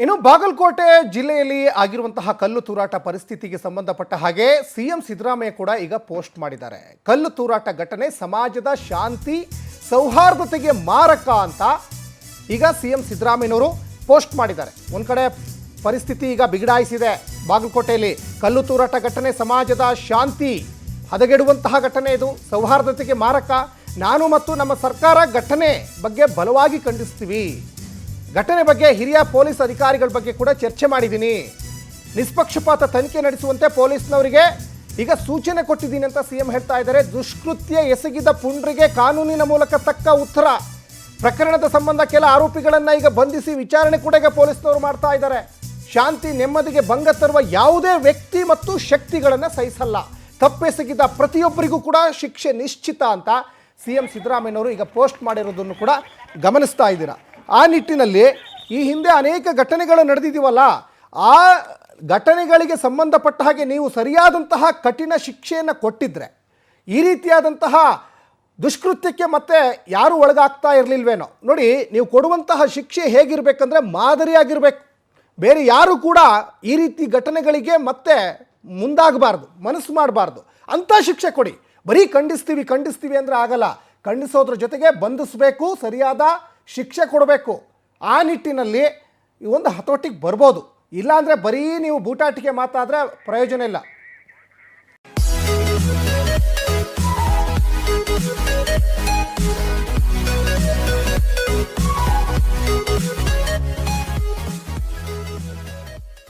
ಇನ್ನು ಬಾಗಲಕೋಟೆ ಜಿಲ್ಲೆಯಲ್ಲಿ ಆಗಿರುವಂತಹ ಕಲ್ಲು ತೂರಾಟ ಪರಿಸ್ಥಿತಿಗೆ ಸಂಬಂಧಪಟ್ಟ ಹಾಗೆ ಸಿಎಂ ಸಿದ್ದರಾಮಯ್ಯ ಕೂಡ ಈಗ ಪೋಸ್ಟ್ ಮಾಡಿದ್ದಾರೆ. ಕಲ್ಲು ತೂರಾಟ ಘಟನೆ ಸಮಾಜದ ಶಾಂತಿ ಸೌಹಾರ್ದತೆಗೆ ಮಾರಕ ಅಂತ ಈಗ ಸಿಎಂ ಸಿದ್ದರಾಮಯ್ಯನವರು ಪೋಸ್ಟ್ ಮಾಡಿದ್ದಾರೆ. ಒಂದು ಕಡೆ ಪರಿಸ್ಥಿತಿ ಈಗ ಬಿಗಡಾಯಿಸಿದೆ. ಬಾಗಲಕೋಟೆಯಲ್ಲಿ ಕಲ್ಲು ತೂರಾಟ ಘಟನೆ ಸಮಾಜದ ಶಾಂತಿ ಹದಗೆಡುವಂತಹ ಘಟನೆ, ಇದು ಸೌಹಾರ್ದತೆಗೆ ಮಾರಕ. ನಾನು ಮತ್ತು ನಮ್ಮ ಸರ್ಕಾರ ಘಟನೆ ಬಗ್ಗೆ ಬಲವಾಗಿ ಖಂಡಿಸ್ತೀವಿ. ಘಟನೆ ಬಗ್ಗೆ ಹಿರಿಯ ಪೊಲೀಸ್ ಅಧಿಕಾರಿಗಳ ಬಗ್ಗೆ ಕೂಡ ಚರ್ಚೆ ಮಾಡಿದ್ದೀನಿ. ನಿಷ್ಪಕ್ಷಪಾತ ತನಿಖೆ ನಡೆಸುವಂತೆ ಪೊಲೀಸ್ನವರಿಗೆ ಈಗ ಸೂಚನೆ ಕೊಟ್ಟಿದ್ದೀನಿ ಅಂತ ಸಿಎಂ ಹೇಳ್ತಾ ಇದ್ದಾರೆ. ದುಷ್ಕೃತ್ಯ ಎಸಗಿದ ಪುಂಡ್ರಿಗೆ ಕಾನೂನಿನ ಮೂಲಕ ತಕ್ಕ ಉತ್ತರ. ಪ್ರಕರಣದ ಸಂಬಂಧ ಕೆಲ ಆರೋಪಿಗಳನ್ನು ಈಗ ಬಂಧಿಸಿ ವಿಚಾರಣೆ ಕೂಡ ಈಗ ಪೊಲೀಸ್ನವರು ಮಾಡ್ತಾ ಇದ್ದಾರೆ. ಶಾಂತಿ ನೆಮ್ಮದಿಗೆ ಭಂಗ ತರುವ ಯಾವುದೇ ವ್ಯಕ್ತಿ ಮತ್ತು ಶಕ್ತಿಗಳನ್ನು ಸಹಿಸಲ್ಲ. ತಪ್ಪೆಸಗಿದ ಪ್ರತಿಯೊಬ್ಬರಿಗೂ ಕೂಡ ಶಿಕ್ಷೆ ನಿಶ್ಚಿತ ಅಂತ ಸಿಎಂ ಸಿದ್ದರಾಮಯ್ಯನವರು ಈಗ ಪೋಸ್ಟ್ ಮಾಡಿರೋದನ್ನು ಕೂಡ ಗಮನಿಸ್ತಾ ಇದ್ದೀರಾ. ಆ ನಿಟ್ಟಿನಲ್ಲಿ ಈ ಹಿಂದೆ ಅನೇಕ ಘಟನೆಗಳು ನಡೆದಿದ್ದೀವಲ್ಲ, ಆ ಘಟನೆಗಳಿಗೆ ಸಂಬಂಧಪಟ್ಟ ಹಾಗೆ ನೀವು ಸರಿಯಾದಂತಹ ಕಠಿಣ ಶಿಕ್ಷೆಯನ್ನು ಕೊಟ್ಟಿದ್ರೆ ಈ ರೀತಿಯಾದಂತಹ ದುಷ್ಕೃತ್ಯಕ್ಕೆ ಮತ್ತೆ ಯಾರೂ ಒಳಗಾಗ್ತಾ ಇರಲಿಲ್ವೇನೋ. ನೋಡಿ, ನೀವು ಕೊಡುವಂತಹ ಶಿಕ್ಷೆ ಹೇಗಿರಬೇಕಂದ್ರೆ ಮಾದರಿಯಾಗಿರಬೇಕು. ಬೇರೆ ಯಾರು ಕೂಡ ಈ ರೀತಿ ಘಟನೆಗಳಿಗೆ ಮತ್ತೆ ಮುಂದಾಗಬಾರ್ದು, ಮನಸ್ಸು ಮಾಡಬಾರ್ದು. ಅಂಥ ಶಿಕ್ಷೆ ಕೊಡಿ. ಬರೀ ಖಂಡಿಸ್ತೀವಿ ಅಂದರೆ ಆಗಲ್ಲ. ಖಂಡಿಸೋದ್ರ ಜೊತೆಗೆ ಬಂಧಿಸಬೇಕು, ಸರಿಯಾದ ಶಿಕ್ಷೆ ಕೊಡಬೇಕು. ಆ ನಿಟ್ಟಿನಲ್ಲಿ ಈ ಒಂದು ಹತೋಟಿಗೆ ಬರ್ಬೋದು. ಇಲ್ಲಾಂದರೆ ಬರೀ ನೀವು ಬೂಟಾಟಿಕೆ ಮಾತಾದರೆ ಪ್ರಯೋಜನ ಇಲ್ಲ.